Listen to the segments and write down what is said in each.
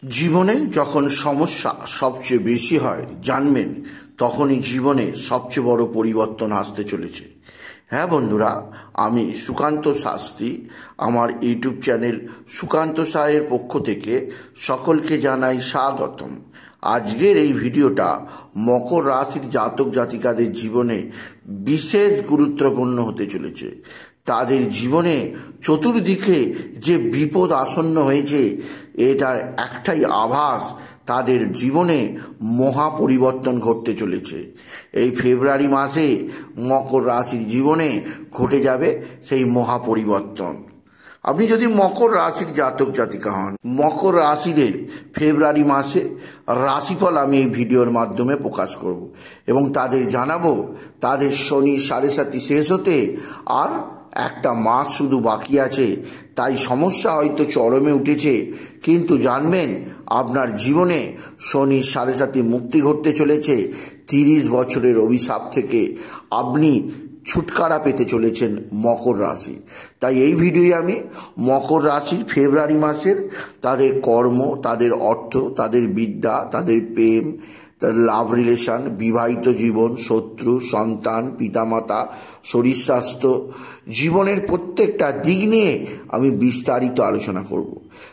জীবনে যখন সমস্যা সবচেয়ে বেশি হয় জানবেন তখনই জীবনে সবচেয়ে বড় পরিবর্তন আসতে চলেছে। হ্যাঁ বন্ধুরা, আমি সুকান্ত শাস্ত্রী আমার ইউটিউব চ্যানেল সুকান্ত সাহের পক্ষ থেকে সকলকে জানাই স্বাগতম। আজকের এই ভিডিওটা মকর রাশির জাতক জাতিকাদের জীবনে বিশেষ গুরুত্বপূর্ণ হতে চলেছে। তাদের জীবনে চতুর্দিকে যে বিপদ আসন্ন হয়েছে এটার একটাই আভাস, তাদের জীবনে মহা পরিবর্তন ঘটতে চলেছে। এই ফেব্রুয়ারি মাসে মকর রাশির জীবনে ঘটে যাবে সেই মহা পরিবর্তন। আপনি যদি মকর রাশির জাতক জাতিকা হন, মকর রাশিদের ফেব্রুয়ারি মাসে রাশিফল আমি এই ভিডিওর মাধ্যমে প্রকাশ করব এবং তাদের জানাবো তাদের শনি 7.5 শেষ হতে আর একটা মাস শুধু বাকি আছে। তাই সমস্যা হয়তো চরমে উঠেছে, কিন্তু জানবেন আপনার জীবনে শনি 7.5 মুক্তি ঘটতে চলেছে। 30 বছরের অভিশাপ থেকে আপনি ছুটকারা পেতে চলেছেন মকর রাশি। তাই এই ভিডিওয়ে আমি মকর রাশির ফেব্রুয়ারি মাসের তাদের কর্ম, তাদের অর্থ, তাদের বিদ্যা, তাদের প্রেম, তাদের লাভ রিলেশন, বিবাহিত জীবন, শত্রু, সন্তান, পিতামাতা, শরীর স্বাস্থ্য, জীবনের প্রত্যেকটা দিক নিয়ে আমি বিস্তারিত আলোচনা করব।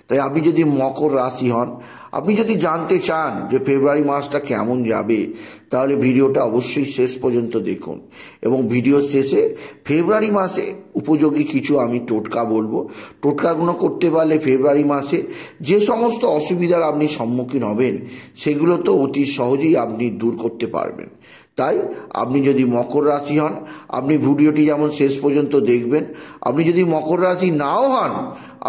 তাই আপনি যদি মকর রাশি হন, আপনি যদি জানতে চান যে ফেব্রুয়ারি মাসটা কেমন যাবে, তাহলে ভিডিওটা অবশ্যই শেষ পর্যন্ত দেখুন এবং ভিডিও শেষে ফেব্রুয়ারি মাসে উপযোগী কিছু আমি টোটকা বলবো। টোটকাগুলো করতে পারলে ফেব্রুয়ারি মাসে যে সমস্ত অসুবিধার আপনি সম্মুখীন হবেন সেগুলো তো অতি সহজেই আপনি দূর করতে পারবেন। তাই আপনি যদি মকর রাশি হন, আপনি ভিডিওটি যেমন শেষ পর্যন্ত দেখবেন। আপনি যদি মকর রাশি নাও হন,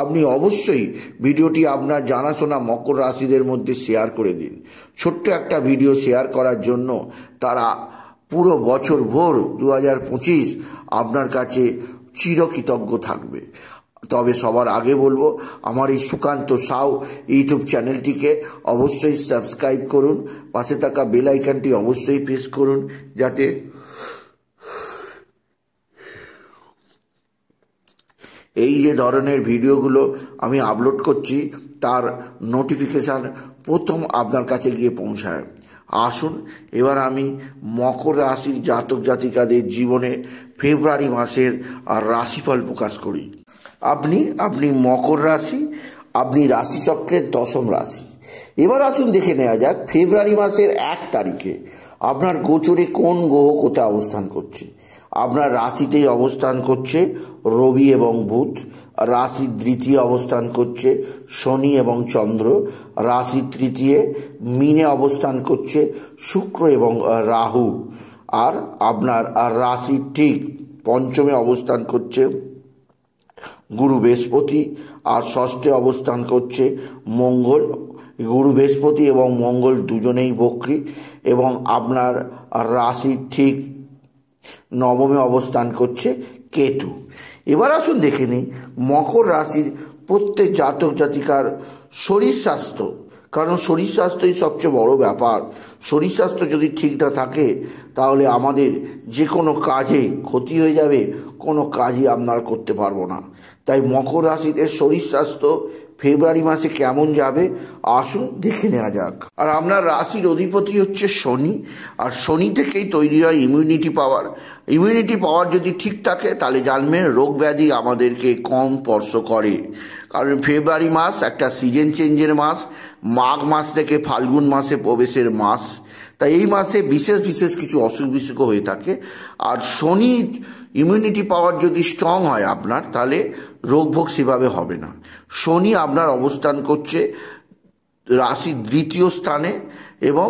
আপনি অবশ্যই ভিডিওটি আপনার জানাশোনা মকর রাশিদের মধ্যে শেয়ার করে দিন। ছোট্ট একটা ভিডিও শেয়ার করার জন্য তারা পুরো বছর ভোর 2025 আপনার কাছে চিরকৃতজ্ঞ থাকবে। তবে সবার আগে বলবো, আমার এই সুকান্ত সাউ ইউটিউব চ্যানেলটিকে অবশ্যই সাবস্ক্রাইব করুন, পাশে থাকা বেল আইকনটি অবশ্যই প্রেস করুন, যাতে এই যে ধরনের ভিডিওগুলো আমি আপলোড করছি তার নোটিফিকেশান প্রথম আপনার কাছে গিয়ে পৌঁছায়। আসুন এবার আমি মকর রাশির জাতক জাতিকাদের জীবনে ফেব্রুয়ারি মাসের রাশিফল প্রকাশ করি। আপনি মকর রাশি, আপনি রাশিচক্রের 10ম রাশি। এবার আসুন দেখে নেওয়া যাক ফেব্রুয়ারি মাসের 1 তারিখে আপনার গোচরে কোন গ্রহ কোথায় অবস্থান করছে। আপনার রাশিতেই অবস্থান করছে রবি এবং বুধ, রাশির 3য় অবস্থান করছে শনি এবং চন্দ্র, রাশির 3য় মিনে অবস্থান করছে শুক্র এবং রাহু, আর আপনার রাশির ঠিক 5মে অবস্থান করছে গুরু বৃহস্পতি, আর 6ঠে অবস্থান করছে মঙ্গল। গুরু বৃহস্পতি এবং মঙ্গল দুজনেই বক্রী এবং আপনার রাশির ঠিক 9মে অবস্থান করছে কেতু। এবার আসুন দেখে নিই মকর রাশির প্রত্যেক জাতক জাতিকার শরীর স্বাস্থ্য, কারণ শরীর স্বাস্থ্যই সবচেয়ে বড় ব্যাপার। শরীর স্বাস্থ্য যদি ঠিক না থাকে তাহলে আমাদের যে কোনো কাজে ক্ষতি হয়ে যাবে, কোনো কাজই আপনারা করতে পারবো না। তাই মকর রাশিদের শরীর স্বাস্থ্য ফেব্রুয়ারি মাসে কেমন যাবে আসুন দেখে নেওয়া যাক। আর আপনার রাশির অধিপতি হচ্ছে শনি, আর শনি থেকেই তৈরি হয় ইমিউনিটি পাওয়ার। ইমিউনিটি পাওয়ার যদি ঠিক থাকে তাহলে জানবেন রোগ ব্যাধি আমাদেরকে কম স্পর্শ করে। কারণ ফেব্রুয়ারি মাস একটা সিজন চেঞ্জের মাস, মাঘ মাস থেকে ফাল্গুন মাসে প্রবেশের মাস। তাই এই মাসে বিশেষ বিশেষ কিছু অসুখ বিসুখ হয়ে থাকে। আর শনি ইমিউনিটি পাওয়ার যদি স্ট্রং হয় আপনার, তাহলে রোগ ভোগ সেভাবে হবে না। শনি আপনার অবস্থান করছে রাশির 3য় স্থানে এবং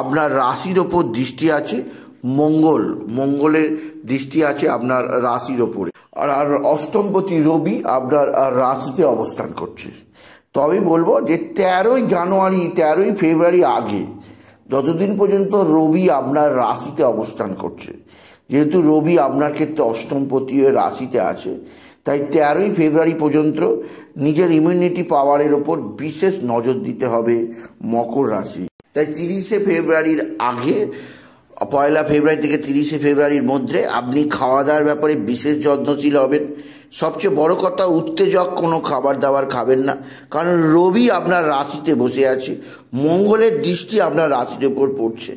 আপনার রাশির ওপর দৃষ্টি আছে মঙ্গলের দৃষ্টি আছে আপনার রাশির ওপরে। আর অষ্টমপতি রবি আপনার রাশিতে অবস্থান করছে। তবে বলবো যে 13ই ফেব্রুয়ারি আগে যতদিন পর্যন্ত রবি আপনার রাশিতে অবস্থান করছে, যেহেতু রবি আপনার ক্ষেত্রে অষ্টমপতি রাশিতে আছে, তাই 13ই ফেব্রুয়ারি পর্যন্ত নিজের ইমিউনিটি পাওয়ারের ওপর বিশেষ নজর দিতে হবে মকর রাশি। তাই 30শে ফেব্রুয়ারির আগে, 1 ফেব্রুয়ারি থেকে 30শে ফেব্রুয়ারির মধ্যে আপনি খাওয়া দাওয়ার ব্যাপারে বিশেষ যত্নশীল হবেন। সবচেয়ে বড় কথা, উত্তেজক কোনো খাবার দাবার খাবেন না, কারণ রবি আপনার রাশিতে বসে আছে, মঙ্গলের দৃষ্টি আপনার রাশির উপর পড়ছে।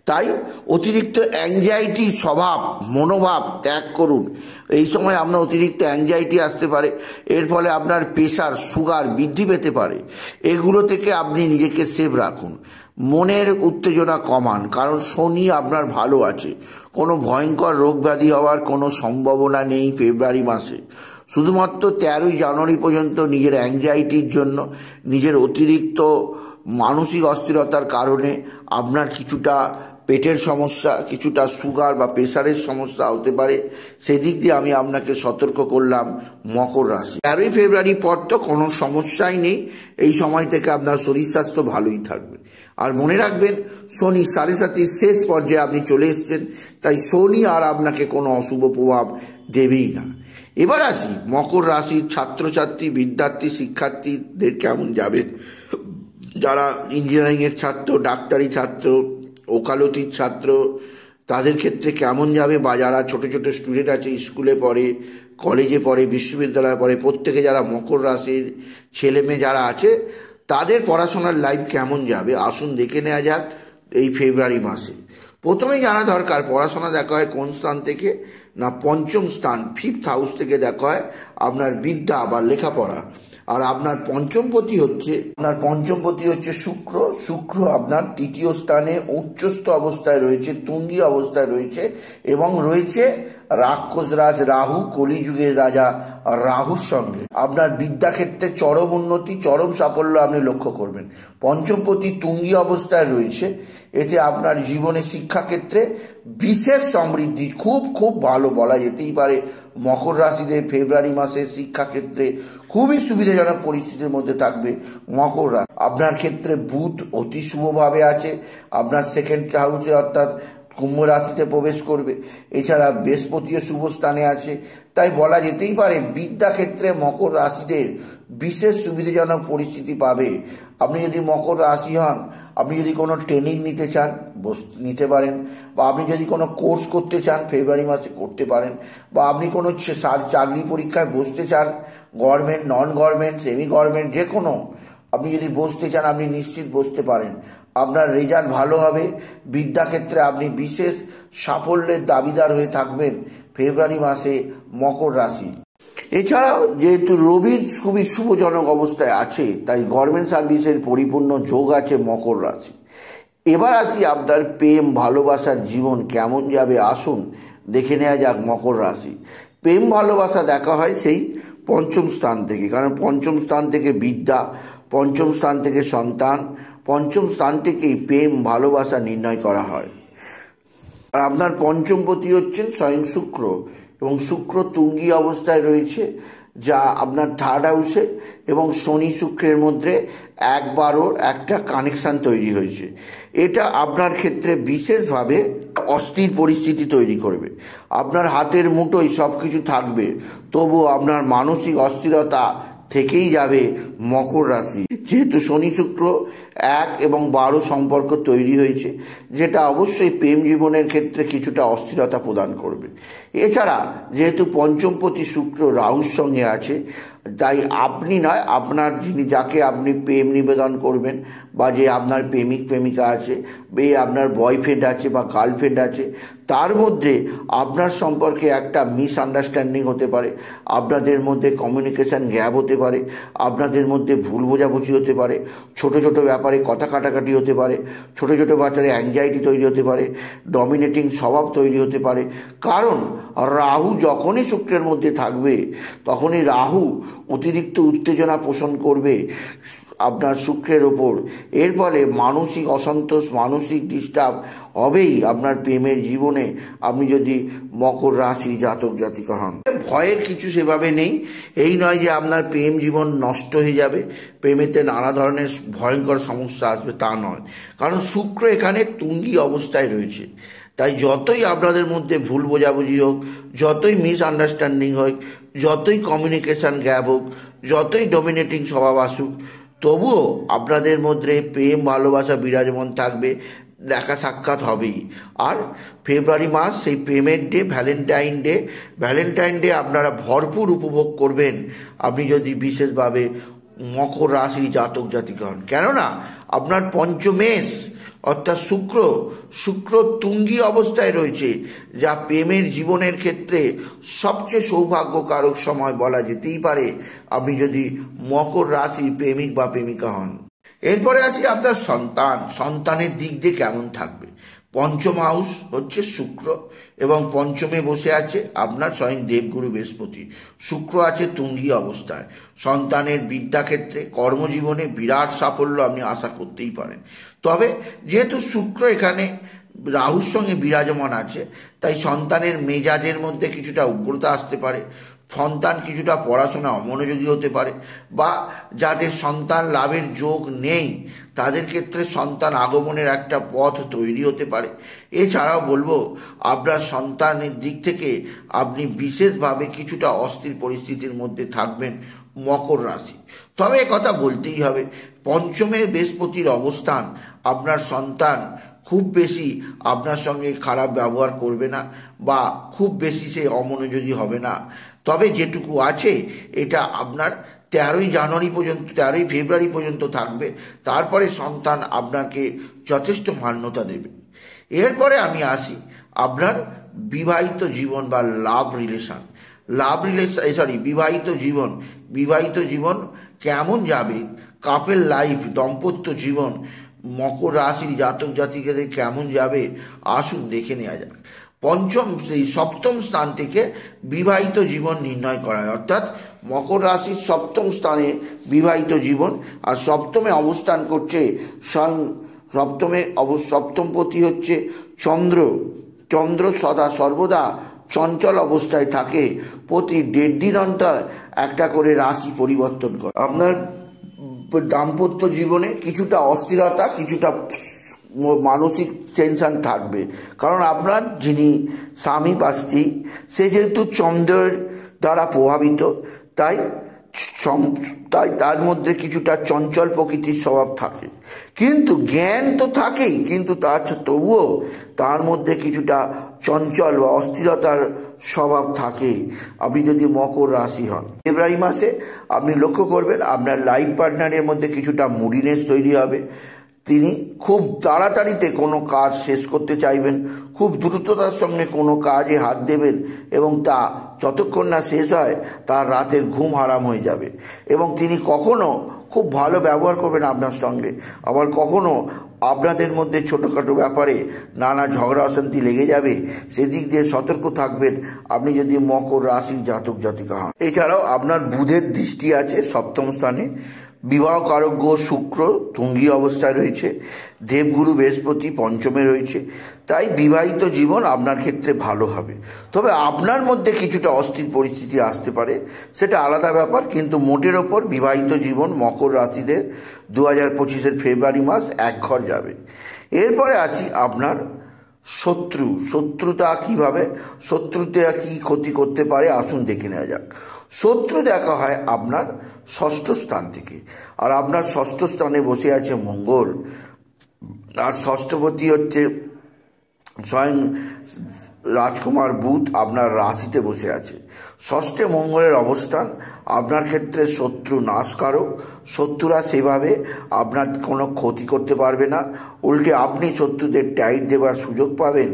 তাই অতিরিক্ত অ্যাংজাইটি স্বভাব মনোভাব ত্যাগ করুন। এই সময় আপনার অতিরিক্ত অ্যাংজাইটি আসতে পারে, এর ফলে আপনার প্রেশার সুগার বৃদ্ধি পেতে পারে। এগুলো থেকে আপনি নিজেকে সেভ রাখুন। মনের উত্তেজনা কমান, কারণ শনি আপনার ভালো আছে, কোনো ভয়ঙ্কর রোগ ব্যাধি হওয়ার কোনো সম্ভাবনা নেই ফেব্রুয়ারি মাসে। শুধুমাত্র 13ই জানুয়ারি পর্যন্ত নিজের অ্যাংজাইটির জন্য, নিজের অতিরিক্ত মানসিক অস্থিরতার কারণে আপনার কিছুটা পেটের সমস্যা, কিছুটা সুগার বা প্রেশারের সমস্যা হতে পারে। সেদিক দিয়ে আমি আপনাকে সতর্ক করলাম মকর রাশি। 13ই ফেব্রুয়ারি পর তো কোনো সমস্যাই নেই, এই সময় থেকে আপনার শরীর স্বাস্থ্য ভালোই থাকবে। আর মনে রাখবেন, শনি 7.5 শেষ পর্যায়ে আপনি চলে এসছেন, তাই শনি আর আপনাকে কোনো অশুভ প্রভাব দেবেই না। এবার আসি মকর রাশির ছাত্রছাত্রী, বিদ্যার্থী, শিক্ষার্থীদের কেমন যাবে। যারা ইঞ্জিনিয়ারিংয়ের ছাত্র, ডাক্তারি ছাত্র, ওকালতির ছাত্র, তাদের ক্ষেত্রে কেমন যাবে, বা যারা ছোট ছোট স্টুডেন্ট আছে, স্কুলে পড়ে, কলেজে পড়ে, বিশ্ববিদ্যালয়ে পড়ে, প্রত্যেকে যারা মকর রাশির ছেলে মেয়ে যারা আছে, তাদের পড়াশোনার লাইফ কেমন যাবে আসুন দেখে নেওয়া যাক এই ফেব্রুয়ারি মাসে। প্রথমেই জানা দরকার, পড়াশোনা দেখা হয় কোন স্থান থেকে না, পঞ্চম স্থান 5th হাউস থেকে দেখা হয় আপনার বিদ্যা বা লেখাপড়া। আর আপনার পঞ্চমপতি হচ্ছে শুক্র। শুক্র আপনার 3য় স্থানে উচ্চস্থ অবস্থায় রয়েছে, তুঙ্গী অবস্থায় রয়েছে, এবং রয়েছে রাক্ষসরাজ রাহু, কলিযুগের রাজা রাহুর সঙ্গে। আপনার বিদ্যাক্ষেত্রে চরম উন্নতি, চরম সাফল্য আপনি লক্ষ্য করবেন। পঞ্চমপতি তুঙ্গী অবস্থায় রয়েছে, এতে আপনার জীবনে শিক্ষাক্ষেত্রে বিশেষ সমৃদ্ধি, খুব খুব ভালো বলা যেতেই পারে। মকর রাশিতে ফেব্রুয়ারি মাসে শিক্ষাক্ষেত্রে খুবই সুবিধাজনক পরিস্থিতির মধ্যে থাকবে মকর রাশি। আপনার ক্ষেত্রে বুধ অতি শুভভাবে আছে, আপনার 2nd হাউসে অর্থাৎ কুম্ভ রাশিতে প্রবেশ করবে। এছাড়া বৃহস্পতিও শুভ স্থানে আছে, তাই বলা যেতেই পারে বিদ্যাক্ষেত্রে মকর রাশিদের বিশেষ সুবিধাজনক পরিস্থিতি পাবে। আপনি যদি মকর রাশি হন, আপনি যদি কোনো ট্রেনিং নিতে চান নিতে পারেন, বা আপনি যদি কোনো কোর্স করতে চান ফেব্রুয়ারি মাসে করতে পারেন, বা আপনি কোনো চাকরি পরীক্ষায় বসতে চান, government, non government, semi government, যে কোনো আপনি যদি বসতে চান আপনি নিশ্চিত বসতে পারেন। আপনার রেজাল্ট ভালো হবে, বিদ্যাক্ষেত্রে আপনি বিশেষ সাফল্যের দাবিদার হয়ে থাকবেন ফেব্রুয়ারি মাসে মকর রাশি। এছাড়াও যেহেতু রবির খুবই শুভজনক অবস্থায় আছে, তাই গভর্নমেন্ট সার্ভিসের পরিপূর্ণ যোগ আছে মকর রাশি। এবার আসি আপনার প্রেম ভালোবাসার জীবন কেমন যাবে আসুন দেখে নেওয়া যাক মকর রাশি। প্রেম ভালোবাসা দেখা হয় সেই পঞ্চম স্থান থেকে, কারণ পঞ্চম স্থান থেকে বিদ্যা, পঞ্চম স্থান থেকে সন্তান, পঞ্চম স্থান থেকেই প্রেম ভালোবাসা নির্ণয় করা হয়। আর আপনার পঞ্চমপতি হচ্ছেন স্বয়ং শুক্র, এবং শুক্র তুঙ্গী অবস্থায় রয়েছে, যা আপনার 3rd হাউসে, এবং শনি শুক্রের মধ্যে একবারও একটা কানেকশান তৈরি হয়েছে। এটা আপনার ক্ষেত্রে বিশেষভাবে অস্থির পরিস্থিতি তৈরি করবে। আপনার হাতের মুঠোয় সব কিছু থাকবে, তবুও আপনার মানসিক অস্থিরতা থেকেই যাবে মকর রাশি। যেহেতু শনি শুক্র 1 এবং 12 সম্পর্ক তৈরি হয়েছে, যেটা অবশ্যই প্রেম জীবনের ক্ষেত্রে কিছুটা অস্থিরতা প্রদান করবে। এছাড়া যেহেতু পঞ্চমপতি শুক্র রাহুর সঙ্গে আছে, তাই আপনি নয়, আপনার যাকে আপনি প্রেম নিবেদন করবেন, বা যে আপনার প্রেমিক প্রেমিকা আছে, আপনার বয়ফ্রেন্ড আছে বা গার্লফ্রেন্ড আছে, তার মধ্যে আপনার সম্পর্কে একটা মিসআন্ডারস্ট্যান্ডিং হতে পারে, আপনাদের মধ্যে কমিউনিকেশান গ্যাপ হতে পারে, আপনাদের মধ্যে ভুল বোঝাবুঝি হতে পারে, ছোট ছোট ব্যাপারে কথা কাটাকাটি হতে পারে, ছোট ছোট ব্যাপারে অ্যাংজাইটি তৈরি হতে পারে, ডমিনেটিং স্বভাব তৈরি হতে পারে। কারণ রাহু যখনই শুক্রের মধ্যে থাকবে, তখনই রাহু অতিরিক্ত উত্তেজনা পোষণ করবে আপনার শুক্রের ওপর। এর ফলে মানসিক অসন্তোষ, মানসিক ডিস্টার্ব হবেই আপনার প্রেমের জীবনে, আপনি যদি মকর রাশির জাতক জাতিকা হন। ভয়ের কিছু সেভাবে নেই, এই নয় যে আপনার প্রেম জীবন নষ্ট হয়ে যাবে, প্রেমেতে নানা ধরনের ভয়ঙ্কর সমস্যা আসবে, তা নয়। কারণ শুক্র এখানে তুঙ্গী অবস্থায় রয়েছে, তাই যতই আপনাদের মধ্যে ভুল বোঝাবুঝি হোক, যতই মিসআন্ডারস্ট্যান্ডিং হোক, যতই কমিউনিকেশান গ্যাপ হোক, যতই ডমিনেটিং স্বভাব আসুক, তবুও আপনাদের মধ্যে প্রেম ভালোবাসা বিরাজমান থাকবে। দেখা সাক্ষাৎ হবেই। আর ফেব্রুয়ারি মাস সেই প্রেমের ডে, ভ্যালেন্টাইন ডে আপনারা ভরপুর উপভোগ করবেন আপনি যদি বিশেষভাবে মকর রাশির জাতক জাতিকা হন। কেননা আপনার পঞ্চমেশ অর্থাৎ শুক্র তুঙ্গি অবস্থায় রয়েছে, যা প্রেমের জীবনের ক্ষেত্রে সবচেয়ে সৌভাগ্যকারক সময় বলা যেতেই পারে আপনি যদি মকর রাশির প্রেমিক বা প্রেমিকা হন। এরপরে আসি আপনার সন্তানের দিক দিয়ে কেমন থাকবে। পঞ্চম হাউস হচ্ছে শুক্র এবং পঞ্চমে বসে আছে আপনার স্বয়ং দেবগুরু বৃহস্পতি। শুক্র আছে তুঙ্গি অবস্থায়। সন্তানের বিদ্যাক্ষেত্রে, কর্মজীবনে বিরাট সাফল্য আপনি আশা করতেই পারেন। তবে যেহেতু শুক্র এখানে রাহুর সঙ্গে বিরাজমান আছে, তাই সন্তানের মেজাজের মধ্যে কিছুটা উগ্রতা আসতে পারে। সন্তান কিছুটা পড়াশোনা অমনোযোগী হতে পারে, বা যাদের সন্তান লাভের যোগ নেই তাদের ক্ষেত্রে সন্তান আগমনের একটা পথ তৈরি হতে পারে। এছাড়াও বলবো আপনার সন্তানের দিক থেকে আপনি বিশেষভাবে কিছুটা অস্থির পরিস্থিতির মধ্যে থাকবেন মকর রাশি। তবে কথা বলতেই হবে, পঞ্চমে বৃহস্পতির অবস্থান আপনার সন্তান খুব বেশি আপনার সঙ্গে খারাপ ব্যবহার করবে না বা খুব বেশি সে অমনোযোগী হবে না। তবে যেটুকু আছে এটা আপনার 13ই ফেব্রুয়ারি পর্যন্ত থাকবে। তারপরে সন্তান আপনাকে যথেষ্ট মান্যতা দেবে। এরপরে আমি আসি আপনার বিবাহিত জীবন বা বিবাহিত জীবন কেমন যাবে, কাপেল লাইফ, দাম্পত্য জীবন মকর রাশির জাতক জাতিকাদের কেমন যাবে আসুন দেখে নেওয়া যাক। সপ্তম স্থান থেকে বিবাহিত জীবন নির্ণয় করা হয়, অর্থাৎ মকর রাশির সপ্তম স্থানে বিবাহিত জীবন। আর সপ্তমে অবস্থান করছে সপ্তমপতি হচ্ছে চন্দ্র সর্বদা চঞ্চল অবস্থায় থাকে। প্রতি 1.5 দিন অন্তর একটা করে রাশি পরিবর্তন করে। আপনার দাম্পত্য জীবনে কিছুটা অস্থিরতা, কিছুটা মানসিক টেনশন থাকবে, কারণ আপনার যিনি স্বামী বা স্ত্রী সে যেহেতু চন্দ্রের দ্বারা প্রভাবিত, তাই তার মধ্যে কিছুটা চঞ্চল প্রকৃতির স্বভাব থাকে। কিন্তু জ্ঞান তো থাকেই, কিন্তু তবুও তার মধ্যে কিছুটা চঞ্চল বা অস্থিরতার স্বভাব থাকে আপনি যদি মকর রাশি হন। ফেব্রুয়ারি মাসে আপনি লক্ষ্য করবেন আপনার লাইফ পার্টনারের মধ্যে কিছুটা মুডিনেস তৈরি হবে। তিনি খুব তাড়াতাড়িতে কোনো কাজ শেষ করতে চাইবেন, খুব দ্রুততার সঙ্গে কোনো কাজে হাত দেবেন এবং তা যতক্ষণ না শেষ হয় তার রাতের ঘুম হারাম হয়ে যাবে। এবং তিনি কখনো খুব ভালো ব্যবহার করবেন আপনার সঙ্গে, আবার কখনো আপনাদের মধ্যে ছোটোখাটো ব্যাপারে নানা ঝগড়া অশান্তি লেগে যাবে। সেদিক দিয়ে সতর্ক থাকবেন আপনি যদি মকর রাশির জাতক জাতিকা হন। এছাড়াও আপনার বুধের দৃষ্টি আছে সপ্তম স্থানে। বিবাহ কারক গ্রহ শুক্র তুঙ্গি অবস্থায় রয়েছে, দেবগুরু বৃহস্পতি পঞ্চমে রয়েছে। তাই বিবাহিত জীবন আপনার ক্ষেত্রে ভালো হবে। তবে আপনার মধ্যে কিছুটা অস্থির পরিস্থিতি আসতে পারে, সেটা আলাদা ব্যাপার। কিন্তু মোটের ওপর বিবাহিত জীবন মকর রাশিদের 2025-এর ফেব্রুয়ারি মাস একঘর যাবে। এরপরে আসি আপনার শত্রুতা কি ক্ষতি করতে পারে আসুন দেখে নেওয়া যাক। শত্রু দেখা হয় আপনার ষষ্ঠ স্থান থেকে, আর আপনার ষষ্ঠ স্থানে বসে আছে মঙ্গল, আর ষষ্ঠপতি হচ্ছে স্বয়ং রাজকুমার বুধ আপনার রাশিতে বসে আছে। ষষ্ঠে মঙ্গলের অবস্থান আপনার ক্ষেত্রে শত্রু নাশকারক। শত্রুরা সেভাবে আপনার কোনো ক্ষতি করতে পারবে না, উল্টে আপনি শত্রুদের টাইট দেবার সুযোগ পাবেন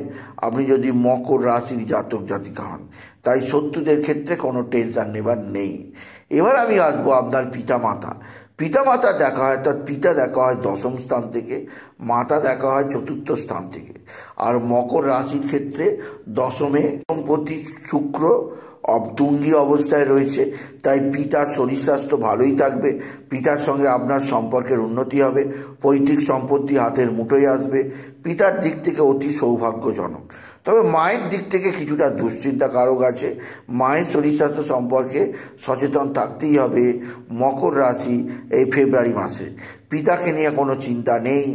আপনি যদি মকর রাশির জাতক জাতিকা হন। তাই শত্রুদের ক্ষেত্রে কোনো টেনশন নেবার নেই। এবার আমি আসবো আপনার পিতামাতা দেখা হয়, অর্থাৎ পিতা দেখা হয় দশম স্থান থেকে, মাতা দেখা হয় চতুর্থ স্থান থেকে। আর মকর রাশির ক্ষেত্রে দশমে প্রতি শুক্র তুঙ্গি অবস্থায় রয়েছে, তাই পিতার শরীর স্বাস্থ্য ভালোই থাকবে। পিতার সঙ্গে আপনার সম্পর্কের উন্নতি হবে, পৈতৃক সম্পত্তি হাতের মুঠোয় আসবে। পিতার দিক থেকে অতি সৌভাগ্যজনক। তবে মায়ের দিক থেকে কিছুটা দুশ্চিন্তা কারক আছে। মায়ের শরীর স্বাস্থ্য সম্পর্কে সচেতন থাকতেই হবে মকর রাশি এই ফেব্রুয়ারি মাসে। পিতাকে নিয়ে কোনো চিন্তা নেই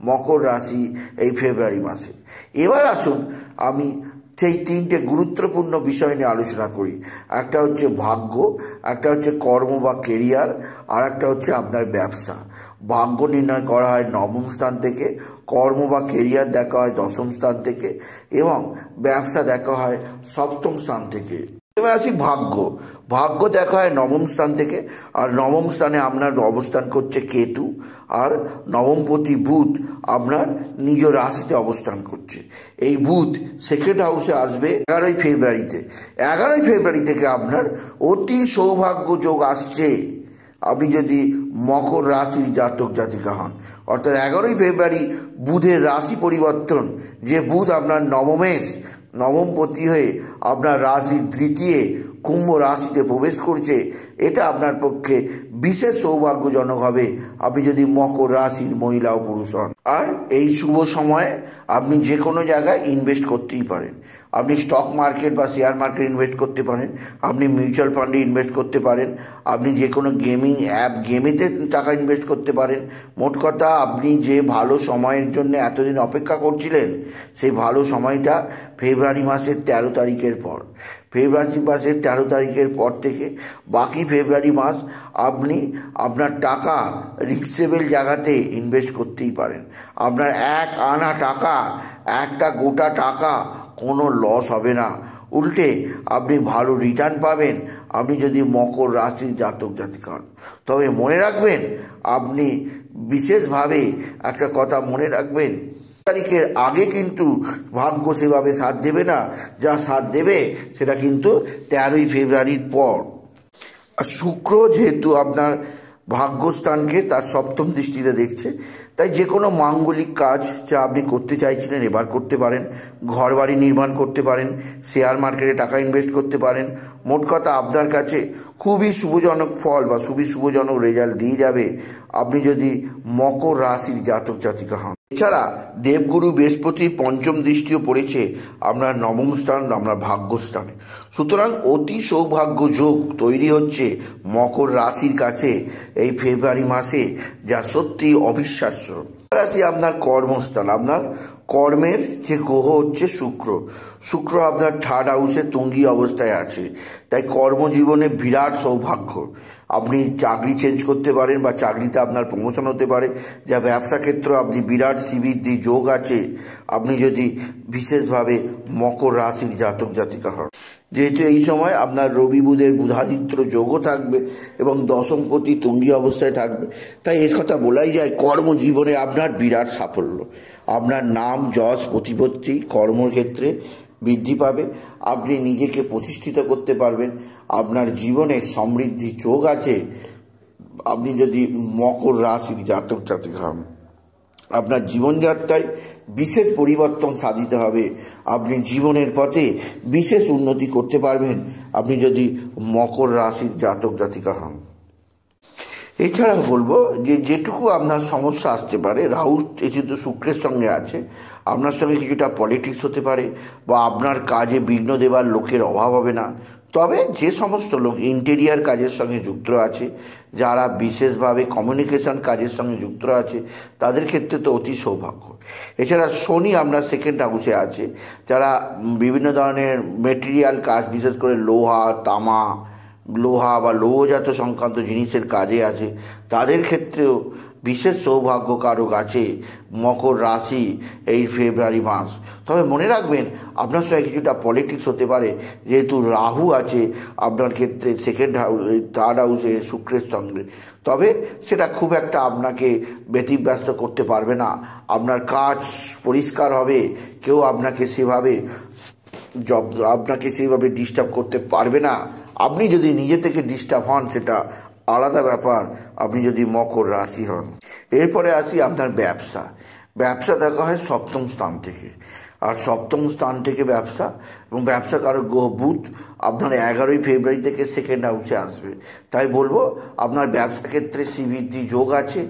মকর রাশি এই ফেব্রুয়ারি মাসে। এবার আসুন আমি সেই 3টে গুরুত্বপূর্ণ বিষয় নিয়ে আলোচনা করি। একটা হচ্ছে ভাগ্য, একটা হচ্ছে কর্ম বা কেরিয়ার, আর একটা হচ্ছে আপনার ব্যবসা। ভাগ্য নির্ণয় করা হয় নবম স্থান থেকে, কর্ম বা কেরিয়ার দেখা হয় দশম স্থান থেকে, এবং ব্যবসা দেখা হয় সপ্তম স্থান থেকে। এবার আসি ভাগ্য। ভাগ্য দেখা হয় নবম স্থান থেকে, আর নবম স্থানে আপনার অবস্থান করছে কেতু, আর নবমপতি বুধ আপনার নিজ রাশিতে অবস্থান করছে। এই বুধ সেকেন্ড হাউসে আসবে 11ই ফেব্রুয়ারিতে। 11ই ফেব্রুয়ারি থেকে আপনার অতি সৌভাগ্য যোগ আসছে আপনি যদি মকর রাশির জাতক জাতিকা হন। অর্থাৎ 11ই ফেব্রুয়ারি বুধের রাশি পরিবর্তন, যে বুধ আপনার নবমপতি হয়ে আপনার রাশির তৃতীয় কুম্ভ রাশিতে প্রবেশ করছে, এটা আপনার পক্ষে বিশেষ সৌভাগ্যজনক হবে আপনি যদি মকর রাশির মহিলা ও পুরুষ হন। আর এই শুভ সময়ে আপনি যে কোনো জায়গায় ইনভেস্ট করতেই পারেন। আপনি স্টক মার্কেট বা শেয়ার মার্কেট ইনভেস্ট করতে পারেন, আপনি মিউচুয়াল ফান্ডে ইনভেস্ট করতে পারেন, আপনি যে কোনো গেমিং অ্যাপ গেমেতে টাকা ইনভেস্ট করতে পারেন। মোট কথা, আপনি যে ভালো সময়ের জন্য এতদিন অপেক্ষা করছিলেন, সেই ভালো সময়টা ফেব্রুয়ারি মাসের 13 তারিখের পর। ফেব্রুয়ারি মাসের 13 তারিখের পর থেকে বাকি ফেব্রুয়ারি মাস আপনি আপনার টাকা রিস্কেবল জায়গাতে ইনভেস্ট করতেই পারেন। আপনার এক আনা টাকা, একটা গোটা টাকা কোনো লস হবে না, উল্টে আপনি ভালো রিটার্ন পাবেন আপনি যদি মকর রাশির জাতক জাতিকা হন। তবে মনে রাখবেন, আপনি বিশেষভাবে একটা কথা মনে রাখবেন, তারিখের আগে কিন্তু ভাগ্য সেভাবে সাথ দেবে না। যা সাথ দেবে সেটা কিন্তু 13ই ফেব্রুয়ারির পর। আর শুক্র যেহেতু আপনার ভাগ্যস্থানকে তার সপ্তম দৃষ্টিতে দেখছে, তাই যে কোনো মাঙ্গলিক কাজ যা আপনি করতে চাইছিলেন এবার করতে পারেন। ঘর বাড়ি নির্মাণ করতে পারেন, শেয়ার মার্কেটে টাকা ইনভেস্ট করতে পারেন। মোট কথা, আপনার কাছে খুবই শুভজনক ফল বা শুভজনক রেজাল্ট দিয়ে যাবে আপনি যদি মকর রাশির জাতক জাতিকা হন। এছাড়া দেবগুরু বৃহস্পতির পঞ্চম দৃষ্টিও পড়েছে আপনার নবম স্থান, আপনার ভাগ্যস্থানে। সুতরাং অতি সৌভাগ্য যোগ তৈরি হচ্ছে মকর রাশির কাছে এই ফেব্রুয়ারি মাসে, যা সত্যি অবিশ্বাস্য। রাশি আপনার কর্মস্থান, আপনার কর্মের যে গ্রহ হচ্ছে শুক্র আপনার থার্ড হাউসে তুঙ্গি অবস্থায় আছে, তাই কর্মজীবনে বিরাট সৌভাগ্য। আপনি চাকরি চেঞ্জ করতে পারেন বা চাকরিতে আপনার প্রমোশন হতে পারে, যা ব্যবসা ক্ষেত্রে আপনি বিরাট শ্রীবৃদ্ধি যোগ আছে আপনি যদি বিশেষভাবে মকর রাশির জাতক জাতিকা হন। যেহেতু এই সময় আপনার রবি বুধের বুধাদিত্য যোগও থাকবে এবং দশমপতি তুঙ্গি অবস্থায় থাকবে, তাই এর কথা বলাই যায় কর্মজীবনে আপনার বিরাট সাফল্য। আপনার নাম যশ প্রতিপত্তি কর্মক্ষেত্রে বৃদ্ধি পাবে, আপনি নিজেকে প্রতিষ্ঠিত করতে পারবেন, আপনার জীবনে সমৃদ্ধি যোগ আছে আপনি যদি মকর রাশির জাতক জাতিকা হন। আপনার জীবনযাত্রায় বিশেষ পরিবর্তন সাধিত হবে, আপনি জীবনের পথে বিশেষ উন্নতি করতে পারবেন আপনি যদি মকর রাশির জাতক জাতিকা হন। এছাড়া বলবো যে যেটুকু আপনার সমস্যা আসতে পারে, রাহু যেহেতু শুক্রের সঙ্গে আছে, আপনার সঙ্গে কিছুটা পলিটিক্স হতে পারে বা আপনার কাজে বিঘ্ন দেবার লোকের অভাব হবে না। তবে যে সমস্ত লোক ইন্টেরিয়ার কাজের সঙ্গে যুক্ত আছে, যারা বিশেষভাবে কমিউনিকেশন কাজের সঙ্গে যুক্ত আছে, তাদের ক্ষেত্রে তো অতি সৌভাগ্য। এছাড়া শনি আপনার সেকেন্ড হাউসে আছে, যারা বিভিন্ন ধরনের মেটেরিয়াল কাজ, বিশেষ করে লোহা বা লৌহজাত সংক্রান্ত জিনিসের কাজে আছে, তাদের ক্ষেত্রেও বিশেষ সৌভাগ্য কারক আছে মকর রাশি এই ফেব্রুয়ারি মাস। তবে মনে রাখবেন, আপনার সঙ্গে কিছুটা পলিটিক্স হতে পারে, যেহেতু রাহু আছে আপনার ক্ষেত্রে সেকেন্ড হাউস থার্ড হাউসে শুক্রের সঙ্গে। তবে সেটা খুব একটা আপনাকে ব্যতিব্যস্ত করতে পারবে না, আপনার কাজ পরিষ্কার হবে, কেউ আপনাকে সেভাবে ডিস্টার্ব করতে পারবে না। আপনি যদি নিজে থেকে ডিস্টার্ব হন সেটা আলাদা ব্যাপার, আপনি যদি মকর রাশি হন। এরপরে আসি আপনার ব্যবসা দেখা হয় সপ্তম স্থান থেকে, আর সপ্তম স্থান থেকে ব্যবসা এবং ব্যবসা কারক গ্রহ বুধ আপনার 11ই ফেব্রুয়ারি থেকে সেকেন্ড হাউসে আসবে। তাই বলবো আপনার ব্যবসা ক্ষেত্রে শ্রীবৃদ্ধি যোগ আছে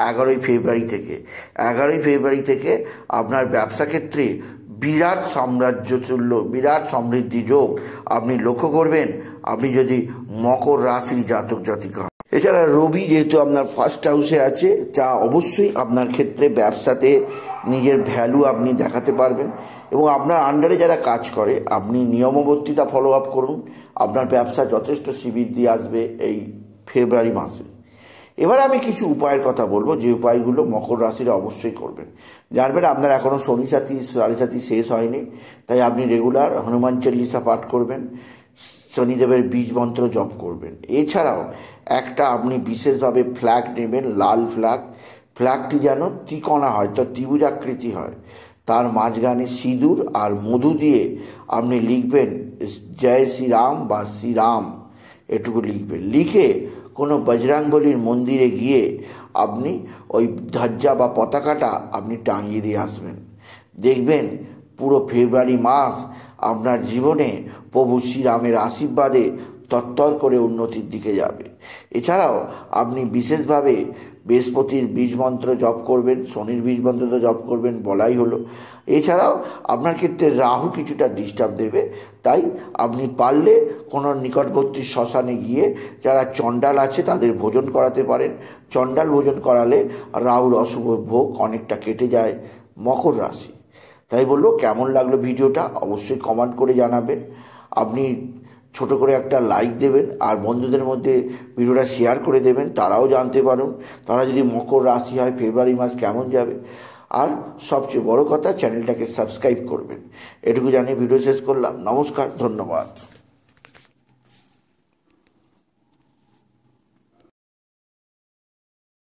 11ই ফেব্রুয়ারি থেকে আপনার ব্যবসা ক্ষেত্রে বিরাট সাম্রাজ্যতুল্য বিরাট সমৃদ্ধি যোগ আপনি লক্ষ্য করবেন আপনি যদি মকর রাশির জাতক জাতিকা। এছাড়া রবি যেহেতু আপনার ফার্স্ট হাউসে আছে, যা অবশ্যই আপনার ক্ষেত্রে ব্যবসাতে নিজের ভ্যালু আপনি দেখাতে পারবেন এবং আপনার আন্ডারে যারা কাজ করে আপনি নিয়মাবর্তিতা ফলো আপ করুন, আপনার ব্যবসা যথেষ্ট শ্রীবৃদ্ধি আসবে এই ফেব্রুয়ারি মাসে। এবার আমি কিছু উপায়ের কথা বলবো, যে উপায়গুলো মকর রাশিরা অবশ্যই করবেন। জানবেন আপনার এখনও শনি সাথী সাড়ে সাথী শেষ হয়নি, তাই আপনি রেগুলার হনুমান চল্লিশা পাঠ করবেন, শনিদেবের বীজ মন্ত্র জপ করবেন। এছাড়াও একটা আপনি বিশেষভাবে ফ্ল্যাগ নেবেন, লাল ফ্ল্যাগ। ফ্ল্যাগটি যেন ত্রিকোণা হয়, তো ত্রিভুজাকৃতি হয়, তার মাঝখানে সিঁদুর আর মধু দিয়ে আপনি লিখবেন জয় শ্রীরাম বা শ্রীরাম, এটুকু লিখবেন। লিখে কোনো বজরংবলীর মন্দিরে গিয়ে আপনি ওই ধ্বজা বা পতাকাটা আপনি টাঙিয়ে দিয়ে আসবেন। দেখবেন পুরো ফেব্রুয়ারি মাস আপনার জীবনে প্রভু শ্রীরামের আশীর্বাদে তত্তর করে উন্নতির দিকে যাবে। এছাড়াও আপনি বিশেষভাবে বৃহস্পতির বীজ মন্ত্র জপ করবেন, শনির বীজ মন্ত্র তো জপ করবেন বলাই হলো। এছাড়াও আপনার ক্ষেত্রে রাহু কিছুটা ডিস্টার্ব দেবে, তাই আপনি পারলে কোনো নিকটবর্তী শ্মশানে গিয়ে যারা চণ্ডাল আছে তাদের ভোজন করাতে পারেন। চণ্ডাল ভোজন করালে রাহুর অশুভ ভোগ অনেকটা কেটে যায় মকর রাশি। তাই বললো, কেমন লাগলো ভিডিওটা অবশ্যই কমেন্ট করে জানাবেন। আপনি ছোট করে একটা লাইক দেবেন আর বন্ধুদের মধ্যে ভিডিওটা শেয়ার করে দেবেন, তারাও জানতে পারুন তারা যদি মকর রাশি হয় ফেব্রুয়ারি মাস কেমন যাবে। আর সবচেয়ে বড় কথা, চ্যানেলটাকে সাবস্ক্রাইব করবেন। এটুকু জানিয়ে ভিডিও শেষ করলাম। নমস্কার, ধন্যবাদ।